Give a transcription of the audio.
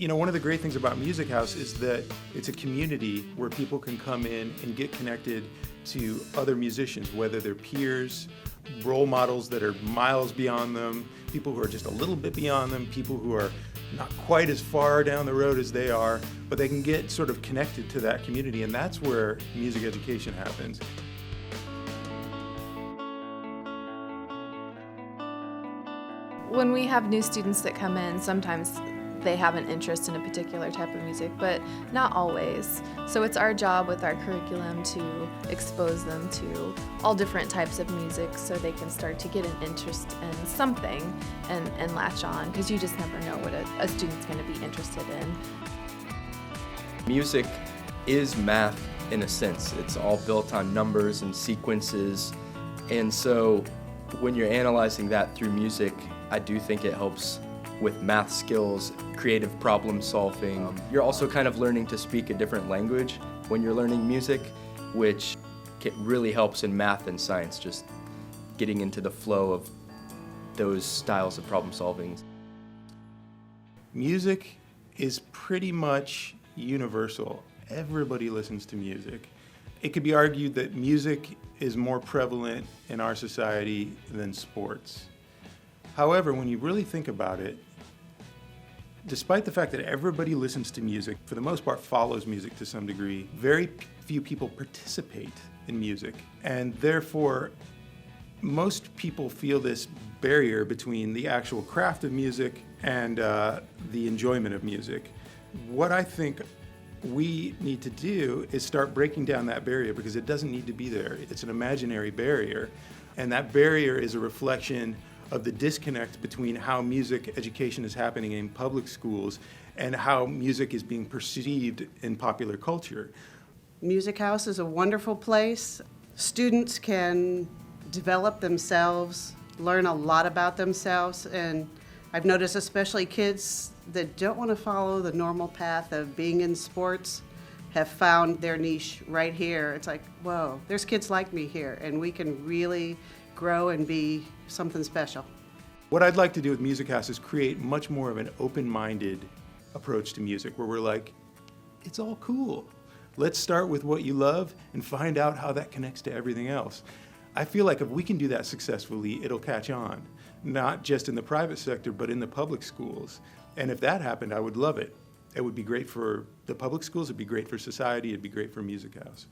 You know, one of the great things about Music House is that it's a community where people can come in and get connected to other musicians, whether they're peers, role models that are miles beyond them, people who are just a little bit beyond them, people who are not quite as far down the road as they are, but they can get sort of connected to that community, and that's where music education happens. When we have new students that come in, sometimes they have an interest in a particular type of music, but not always. So it's our job with our curriculum to expose them to all different types of music so they can start to get an interest in something and latch on, because you just never know what a student's going to be interested in. Music is math in a sense. It's all built on numbers and sequences, and so when you're analyzing that through music, I do think it helps with math skills, creative problem solving. You're also kind of learning to speak a different language when you're learning music, which really helps in math and science, just getting into the flow of those styles of problem solving. Music is pretty much universal. Everybody listens to music. It could be argued that music is more prevalent in our society than sports. However, when you really think about it, despite the fact that everybody listens to music, for the most part follows music to some degree, very few people participate in music. And therefore, most people feel this barrier between the actual craft of music and the enjoyment of music. What I think we need to do is start breaking down that barrier, because it doesn't need to be there. It's an imaginary barrier. And that barrier is a reflection of the disconnect between how music education is happening in public schools and how music is being perceived in popular culture. Music House is a wonderful place. Students can develop themselves, learn a lot about themselves, and I've noticed especially kids that don't want to follow the normal path of being in sports have found their niche right here. It's like, whoa, there's kids like me here, and we can really grow and be something special. What I'd like to do with Music House is create much more of an open-minded approach to music, where we're like, it's all cool. Let's start with what you love and find out how that connects to everything else. I feel like if we can do that successfully, it'll catch on, not just in the private sector, but in the public schools. And if that happened, I would love it. It would be great for the public schools, it'd be great for society, it'd be great for Music House.